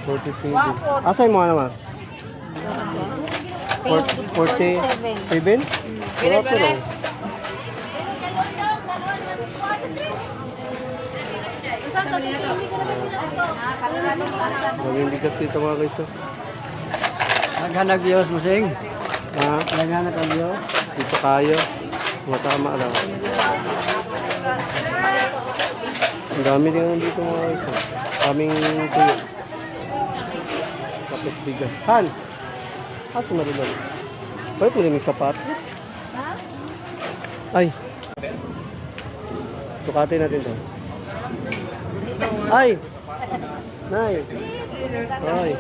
47. Asay mo naman? 47? Wala pero. Daming bigas dito mga guys. Naghanap Diyos mo sing. Ha? Naghanap ang Diyos. Dito kayo. Matama lang. Ang dami din naman dito mga guys. Kaming tuyo. Tapos bigas. Han! Aso na rin lang. Bakit mo rin sapatos? Ay! Sukatin natin to. Ay! Nay! Ay!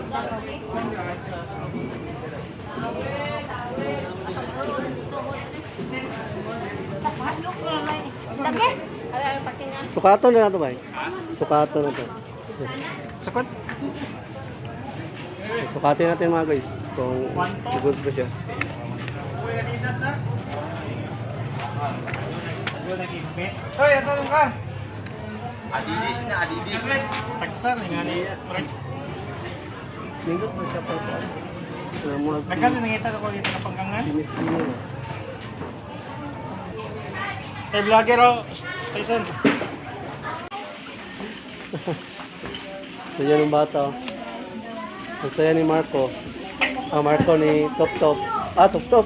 Sukato na nato ba? Sukato na to. Sakot. Sukatin natin mga guys kung goods ba siya. Hoy, asan ka? Adidis na, adidis. Taksal nga ni. Nindot na siya pa ito. Nagkano nangita ko dito na panggangan? Sinis-sinis. Hey, vlogger o. Tyson. Saya ng bata. Ang saya ni Marco. Marco ni Top Top. Top Top.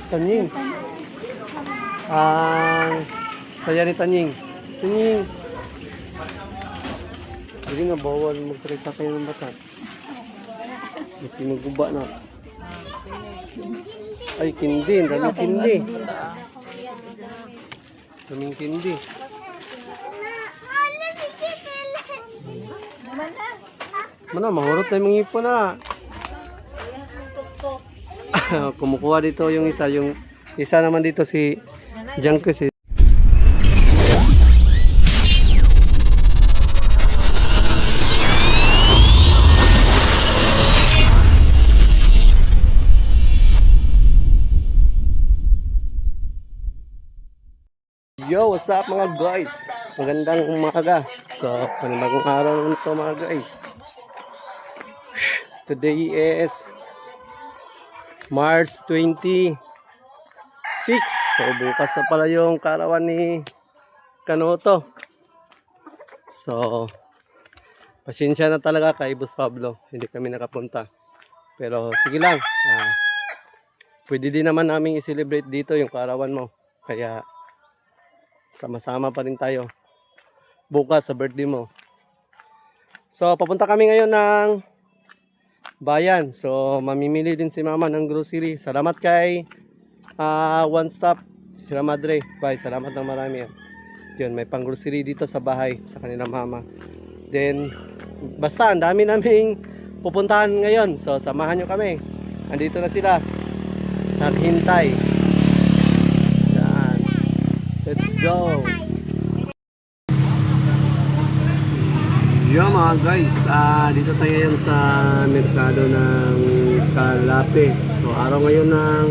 Tanying. Saya ni Tanying. Tanying. Hindi nga bawal magsalita kayo ng bata. Kasi maguba na. Ay, kindi. Daming kindi. Daming kindi. Mana, mahurot na yung mga ipon na. Kumukuha dito yung isa naman dito si Junkus. Yo, what's up mga guys? Magandang umaga. So, panibagong araw naman ito mga guys. Today is March 26. So, bukas na pala yung karawan ni Kanoto. So, pasensya na talaga kay Boss Pablo. Hindi kami nakapunta. Pero sige lang. Pwede din naman namin i-celebrate dito yung karawan mo. Kaya, sama-sama pa rin tayo bukas sa birthday mo. So, papunta kami ngayon ng bayan. So, mamimili din si mama ng grocery. Salamat kay One Stop Sierra Madre. Bye, salamat ng marami. Yun, may pang grocery dito sa bahay sa kanilang mama. Then, basta ang dami naming pupuntahan ngayon. So, samahan nyo kami. Andito na sila. Naghintay. Yan. Let's go. Yo mga guys, dito tayo ngayon sa merkado ng Kalape. So araw ngayon ng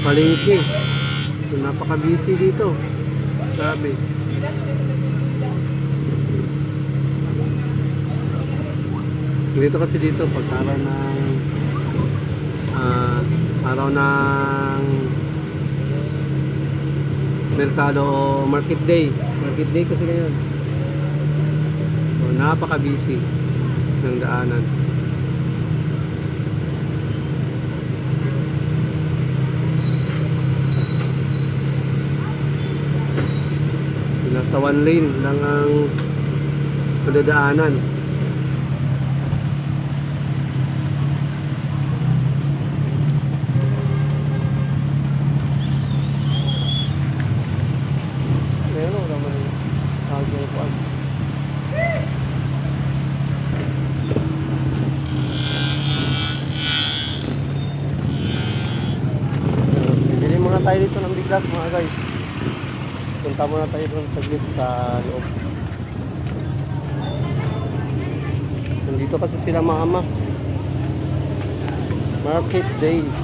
palengke. So napaka-busy dito. Grabe. Dito kasi dito pag araw ng merkado o market day kasi ngayon. So, napaka-busy ng daanan. Nasa one lane lang ang padadaanan. Bili muna tayo dito ng bigas mga guys. Punta muna tayo doon saglit sa loob. Nandito kasi sila mama. Market days.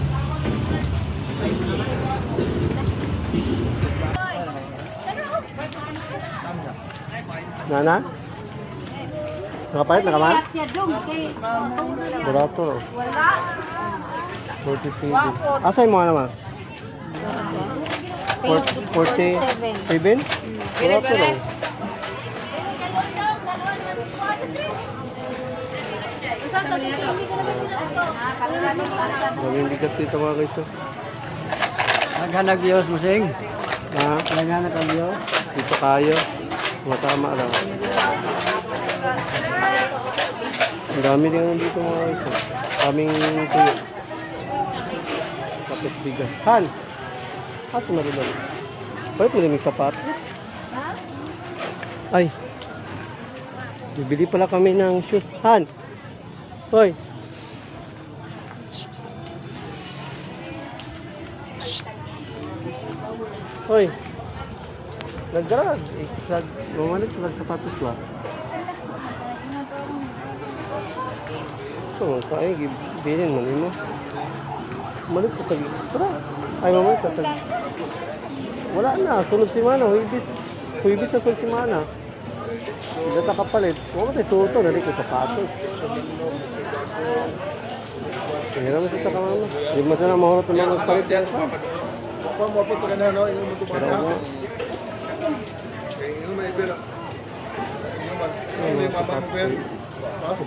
Nana? Nakapalit, nakaman? Siya dong kay Burato. wala. 47. Asa yung mga naman? 47? Burato lang. Maging bigas dito mga guys. Naghanag Diyos mo sing. Ha? Naghanag ang Diyos. Dito kayo. Matama lang. Ang dami din naman dito mga guys. Kaming tuyo. Tapos bigas. Han! Ato na rin lang. Palit mo rin yung sapatos. Ay! Bibili pala kami ng shoes. Han! Hoy! Shh. Shh. Hoy! Nagdarag. Mamalit ko sapatos ba? So, kaya bilhin mo mo. Malit ko tag extra. Ay, mamalit ko tag. Wala na. Sunod si Mana. Huibis. Huibis sa sunod si Mana. Hindi ka kapalit. Huwag tayo suto. Dali ko sapatos. Kaya naman sita ka mama. Hindi mo sana mahurot naman magpalit yan. Pero mo.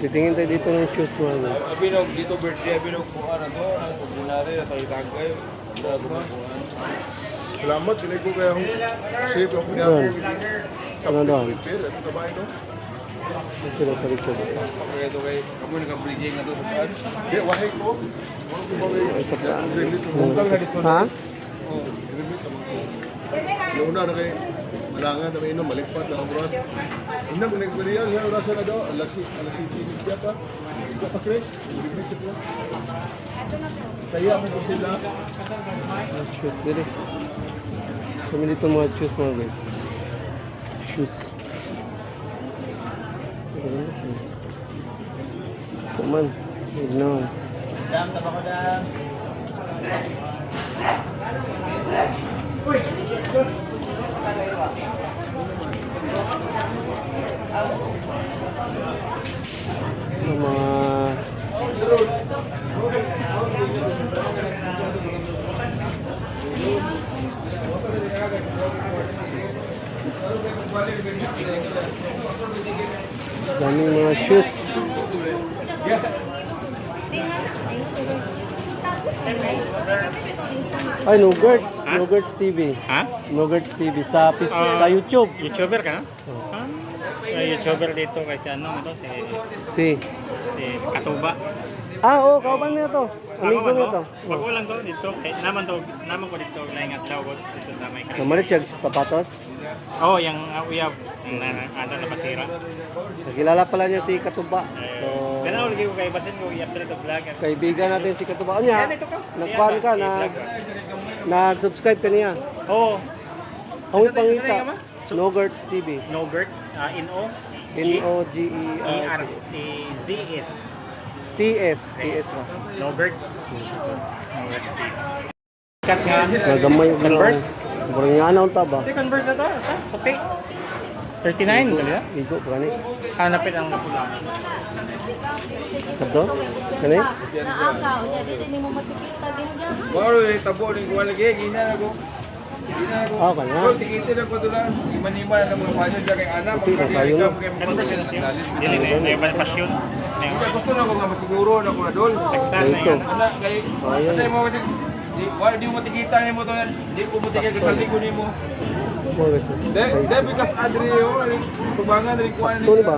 Titingin tayo dito ng shoes mga guys. Binog dito birthday binog ko ano to, ang ordinary na tayo tagay. Salamat dinay ko kaya safe ang Doon. Ano doon? repair at kabayo no. Ito na sa likod. Kaya to kay kamo nang bridging na to sa paan. Di wahay ko. Ay, sa plans. Ha? Oh, limit naman ko. Yung una na kay malangan na may inom malikpat na abroad. Una mo nagbariyan nga orasa na daw alas 7 pa. Ito pa fresh. Limit ko. Kaya mo ko sila. Shoes dili. Kami dito mga shoes mga guys. Shoes. Kuman. Ignaw. Dam, tama ko dam. Ang mga daming mga shoes. Ay, Nogurts TV. Ha? Nogurts TV sa sa YouTube. YouTuber ka na? YouTuber dito kasi ano ito Si. si Katuba. Oo, kauban mo to. Amigo mo to. Wag lang to dito. Naman ko dito laing at ko dito sa may kanila. Namalit siya sapatos. Oh, yung uyab yung ano na masira. Nakilala pala niya si Katuba. So, Ganun lagi ko kay basin ko i-upload to vlog. kaibigan natin si Katuba. Ano niya? Nagpan ka, nag-subscribe ka niya. Oh, Ang pangita. Nogurts TV. no Gertz, N-O N-O-G-E-R-T-S. TS na. No Gertz. No Gertz. Kat nga. Nagamay yung Converse? Parang niya anaw taba. Ito Converse na to, sa puti. 39 kali na. Igo, kani. Hanapin ang pula. Sabdo? Kani? Naakaw niya dili ni mo matikita din diyan. Baro yung tabo ng kuha lagi, gina ko. Ah, kanya. Bro, tikitin na po ito lang. Iman-iman na mga panyo dyan kay Ana. Hindi na tayo na. Converse na siya. Dili na yung pasyon. Kaya gusto na ko nga masiguro na ko na doon. Texan na Ito. yun. Ana, kay... Ayun. Kasi mo kasi... Di mo matikita niyo mo to. Di ko matikita sa ligo niyo mo. Dahil bikas adri yun. Tubangan rin kuha Ito ni ba?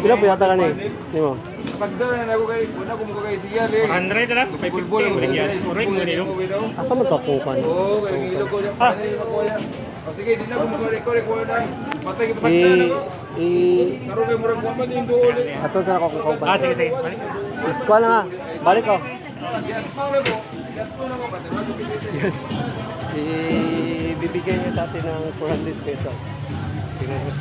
Pila po yata ka ni? Ni mo? Pagdara na ako kay... Una ko mo kay siya. 100 lang. May bulbul. Uling yan. Uring mo nilo. Asa mo to kung kan? Oo, kaya ngilo ko dyan. O sige, di na ko mag-record na. Patay kita I... pagdara ko. I... Karoon kayo murag kuha man yung doon. Ato sa ako kung kan. Sige, sige. Balik. Isko na nga. Balik ko. Ibibigay niya sa atin ng 400 pesos. Tingnan mo.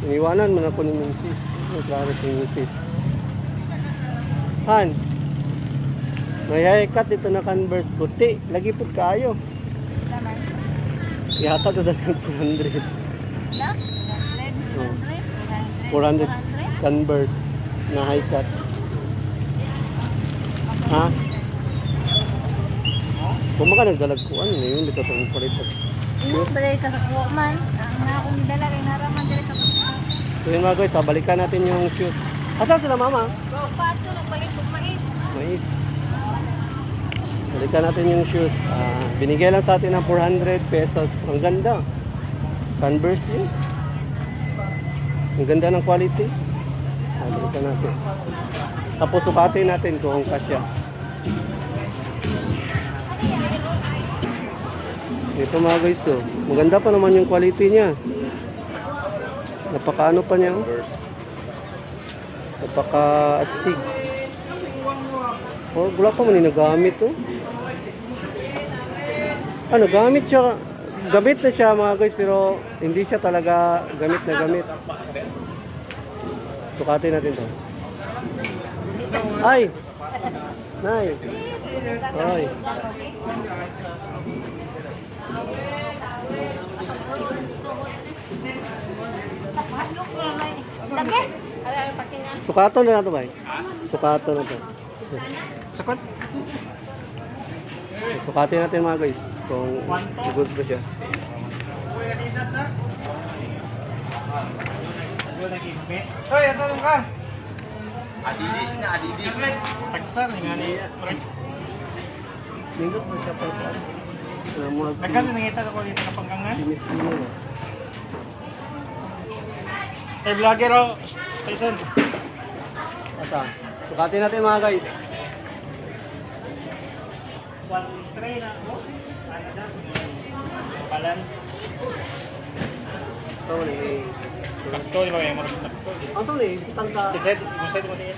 Iniwanan mo na po ni Mrs. Ang klaro si Mrs. Han, May haircut dito na Converse puti. Lagi po kayo. Naman. Yata ito na 400. Na? Oh. 400? 400 Converse na high cut. Ha? Kung maka nagdalag ko, ano na yun? Dito sa palit. Ino, balay ka sa kuwa man. Ang na akong dala kay naraman dali sa kuwa. So yun mga guys, balikan natin yung shoes. Asan sila mama? Go, pato, nagpalit kong mais. Mais. Balikan natin yung shoes. Binigay lang sa atin ng 400 pesos. Ang ganda. Converse yun. Ang ganda ng quality. Balikan natin. Tapos sukatin natin kung kasya. Ito mga guys, oh. Maganda pa naman yung quality niya. Napakaano pa niya, oh. Napaka-astig. Oh, wala pa man yung nagamit, oh. Nagamit siya. Gamit na siya mga guys, pero hindi siya talaga gamit na gamit. Sukatin natin to. Ay! Nay! Ay! Lagi? Ala, pati na. Sukaton na to ba? Sukaton na to. Sakot. Sukatin natin mga guys kung goods ba siya. Hoy, asan ka? Adidas na, Adidas. Tagsar nga ni. Lingkot ba siya pa ito? Nagkano nangita ako dito na panggangan? Si Miss Kino. Eh, vlogger ako. Tyson. Ata. Sukatin natin mga guys. 1-3 na, boss. Balance. Ito na eh. Takto, di ba kayo marami takto? Ang ito na eh. Butang sa... Iset mo din.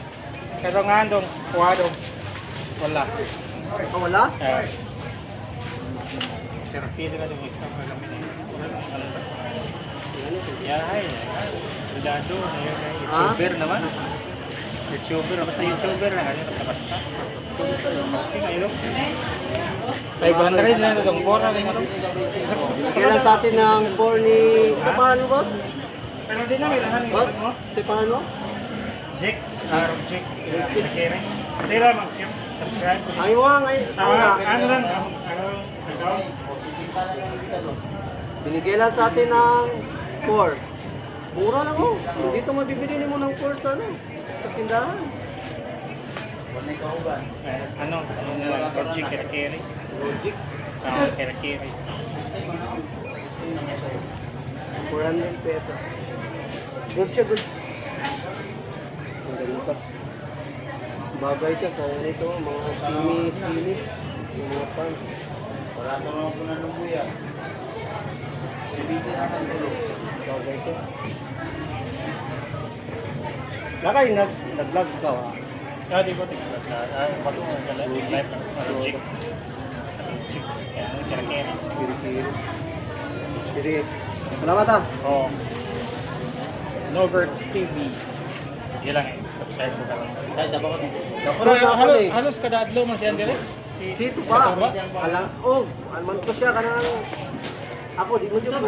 Pero nga dong, kuha dong. Wala. Wala? Pero pili ka dong ikaw. Yan ay. Cuidado. YouTuber naman. YouTuber. Basta YouTuber na. Basta. Okay na ilo. 500 na dong. 4 na dong. Sige lang sa atin ng 4 ni... Ito pangalan mo, boss? Pero di na may lahan. Boss? Ito pangalan mo? Jake. Jake. Nakere. Tira mag-share. Subscribe. Ang iwang ay... Ano lang. Binigay lang sa atin ng 4. Mura lang oh. Dito mabibili mo ng 4 sa ano? Sa tindahan. Ano na lang. Project Kerakere. Logic. Kerakere. 400 pesos. Goods siya, goods. Ang ganito. Bagay siya sa ito, mga sini-sini. Yung mga pants. Wala ka naman po na lumbuya. Ibitin natin ulo. Bagay siya. Lakay, nag-vlog ka ha? Di ko tingnan. Bago nga live. Project. Kerakere. Kiri-kiri. Kiri. Salamat ha. Oh. Noverts TV. Yan lang eh. Subscribe mo ka lang. Halos kada adlaw man si Andre. Sito pa. Alang, oh, alman ko siya kanang ako di mo jud ko.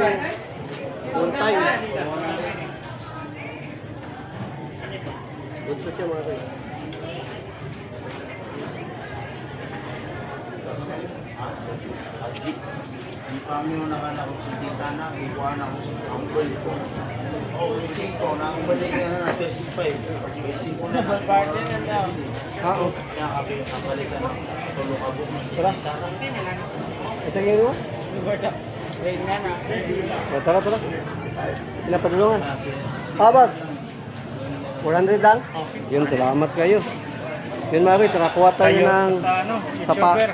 On time. Good sa siya mga guys. Di kami yung nakanakot sa dita na, iwan ako sa uncle ko. Oh, 5 na ang balik na na 35. 5 na. Oo. Kaya kami ang balikan na. Tulo ka po. Tara. Ito yung mo? Tara, tara. Pinapadulungan. Boss. 400 lang? Yun, salamat kayo. Yun mga guys, nakakuha tayo ng sapa. YouTuber.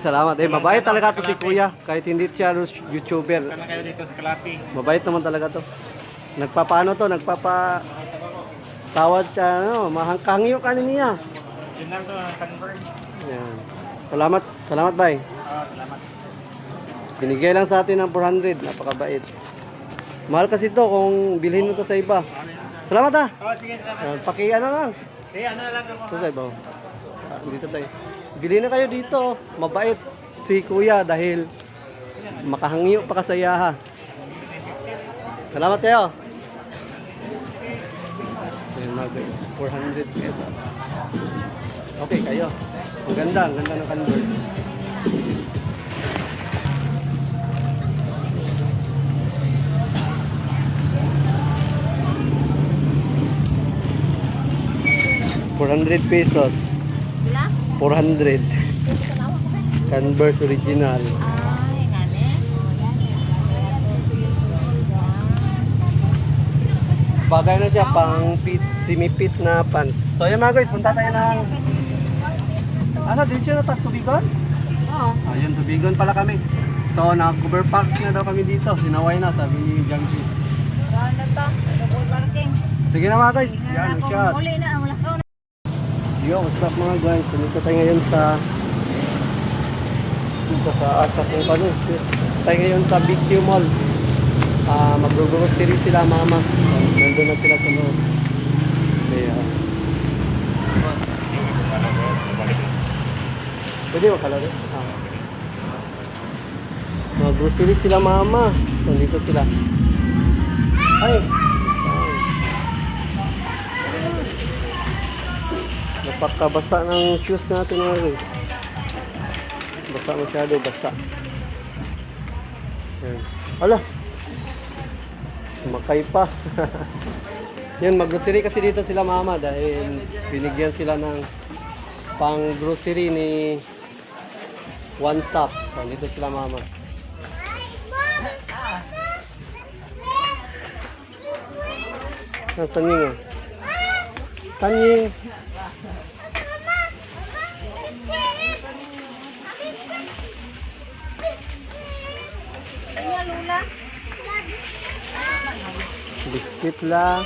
Salamat. Mabait talaga to si Kuya. Kahit hindi siya YouTuber. Sana kayo dito sa Kalapi. Mabait naman talaga to. Nagpapaano to, nagpapatawad siya, ano, mahangkangyo ka niya. Yun lang to, Converse. Yan. Salamat, salamat bay. Salamat. Binigay lang sa atin ng 400, napakabait. Mahal kasi to kung bilhin mo to sa iba. Salamat ah. Oh, sige, salamat. Paki ano lang. Sige, ano lang ako. Ito sa iba. Dito tayo. Bili na kayo dito. Mabait si kuya dahil makahangyo pa kasayaha. Salamat kayo. Ayan mga guys, 400 pesos. Okay kayo. Ang ganda ng Converse. ₱400. Bila? 400. Converse original. Ay, ngane. Bagay na siya pang semi-fit na pants. So yun mga guys, punta tayo ng... Asa, dito na tayo Tubigon? Oo. Ayun, Tubigon pala kami. So nag-cover park na daw kami dito. Sinaway na, sabi ni John Cheese. Saan na to? Double parking. Sige na mga guys, yan, shot. Muli na, wala ka. Yo, what's up mga guys? Nandito tayo ngayon sa... Dito sa asa kung ano. Yes. Tayo ngayon sa BQ Mall. Mag-grocery sila mama. Nandun na sila sa loob. Kaya... Pwede mo pala rin? Mag-grocery sila mama. So, dito sila. Ay! Napakabasa ng shoes natin mga guys. Basa masyado, basa. Ayan. Hala! Sumakay pa. Yan, mag-grocery kasi dito sila mama dahil binigyan sila ng pang-grocery ni One Stop. So, dito sila mama. Nasaan Tanying ah? Tanying! Iya, Lula. Biscuit lah.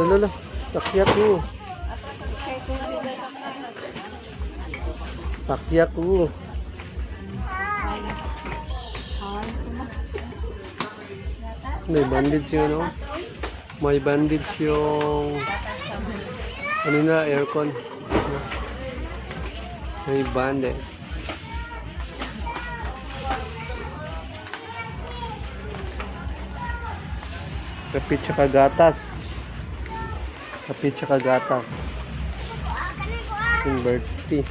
Lala, sakyaku. Sakyaku. May bandage yung ano? May bandage yung ano na, aircon. May bandage. Kape tsaka gatas. Kape tsaka gatas. Yung bird's tea.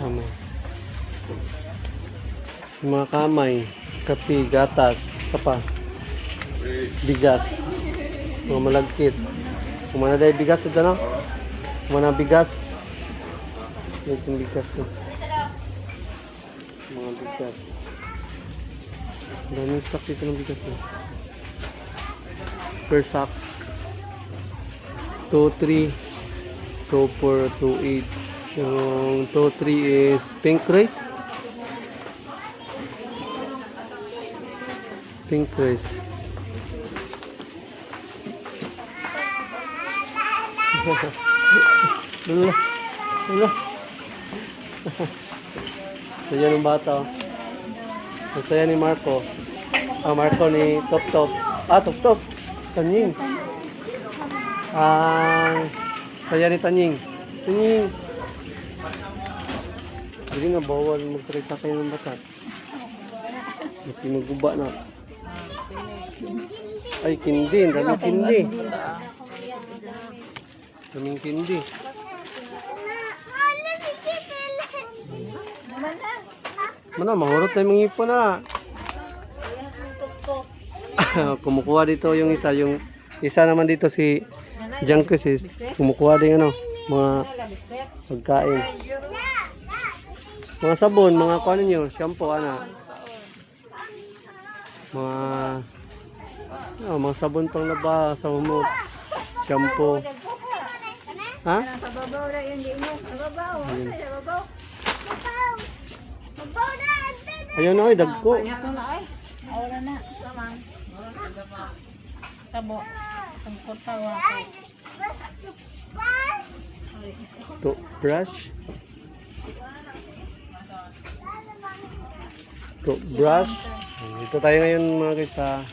Kamay. Yung mga kamay, kape, gatas, sapa, bigas, mga malagkit. Kung mana dahil bigas ito na? Kung mana bigas. Ito yung bigas na. Mga bigas. Daming stock dito ng bigas na. Per sack. 2-3, 2-4, 2-8. Yung 2-3 is pink rice. Pink rice. Lula. Lula. Saya ng bata. Oh. Saya ni Marco. Marco ni Top Top. Top Top. Tanying. Saya ni Tanying. Tanying. Hindi nga bawal magsalita kayo ng bata. Kasi maguba na. Ay, kindi. Daming kindi. Daming kindi. Mana, mahurot tayo mga ipon na. Kumukuha dito yung isa, yung Isa naman dito si John Chris is kumukuha din ano, mga pagkain. Mga sabon, mga kuha ninyo, shampoo, ano. Mga sabon pang laba, sabon, shampoo. Ha? Sa babaw na yun, di mo. Sa babaw. Sa babaw. Ayun na, dagko. Ito na ay. Aura na. Tamang. Sabo. Sangkot tawa ko. Toothbrush. Toothbrush. Dito tayo ngayon mga guys sa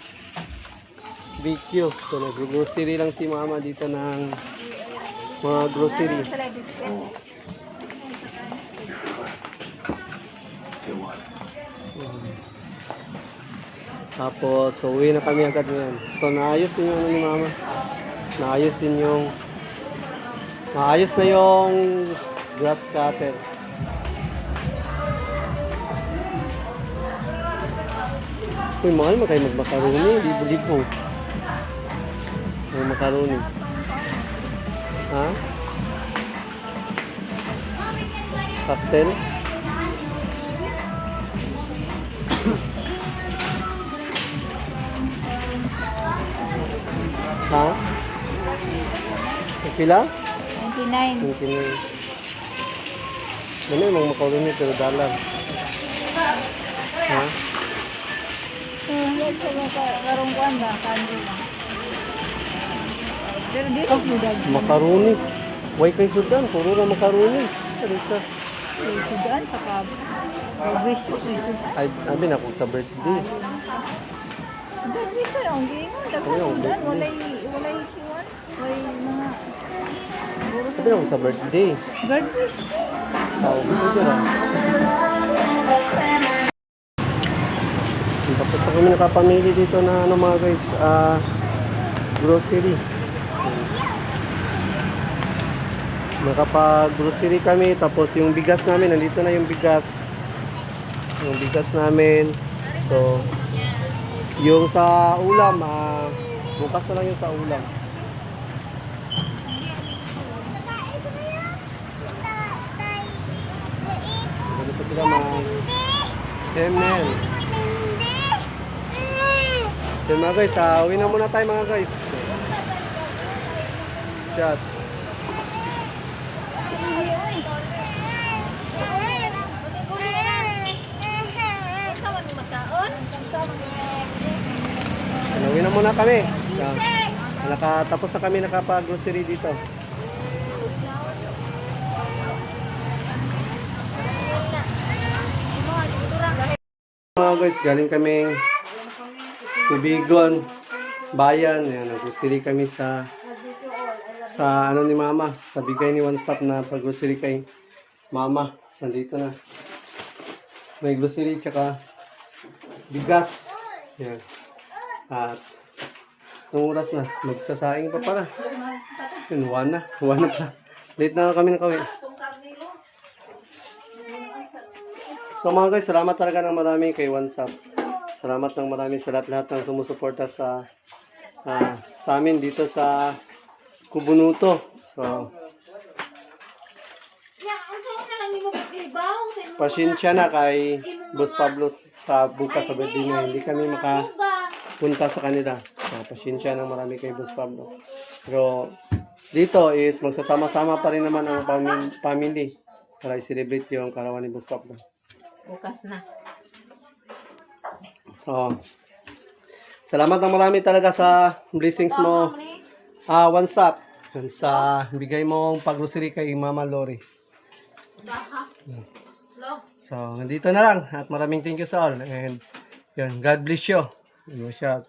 BQ. So nag-grocery lang si mama dito ng mga grocery. Tapos, so uwi na kami agad ngayon. So, naayos din yung ano ni mama. Naayos na yung grass cutter. Uy, mahal mo kayo magmakaroni. Libo-libo. May makaroni. Ha? Cocktail? Ha? Pila? 99. 29. Ano yung makaroni pero dalag? Ha? Sa mga karungkuan ba? Kanji lang. Pero dito sudan. Makaroni. Why kay sudan? Puro na makaroni. Salita. Sudan sa kab. Wish sudan. Ay, amin ako sa birthday. Wish lang di mo. Dako sudan. Walay kiwan. Walay mga. Sabi ako sa birthday. Bird wish. Tao ko dyan ah. Tapos na kami nakapamili dito na ano mga guys, grocery. Nakapag-grocery kami, tapos yung bigas namin, nandito na yung bigas. Yung bigas namin. So, yung sa ulam, bukas na lang yung sa ulam. Ganito sila mga Kemel. So mga guys, uwi na muna tayo mga guys. Chat. Uwi na muna kami. So, nakatapos na kami nakapag-grocery dito. Mga guys, galing kaming Tubigon, bayan. Ayan, nag-grocery kami sa ano ni mama, sa bigay ni One Stop na pag-grocery kay mama. Sandito na. May grocery tsaka bigas. Ayan. At nung oras na, magsasaing pa pala. Yun, 1 na pa. Late na kami na kawin. So mga guys, salamat talaga ng marami kay One Stop. Salamat ng marami sa lahat ng sumusuporta sa amin dito sa Kubunuto. So, pasensya na kay Boss Pablo sa bukas sa birthday niya. Hindi kami makapunta sa kanila. So, pasensya ng marami kay Boss Pablo. Pero dito is magsasama-sama pa rin naman ang family para i-celebrate yung karawan ni Boss Pablo. Bukas na. So, salamat ng marami talaga sa blessings mo. One Stop. Sa bigay mong pag-grocery kay Mama Lori. So, nandito na lang. At maraming thank you sa all. And, yun, God bless you. Shout.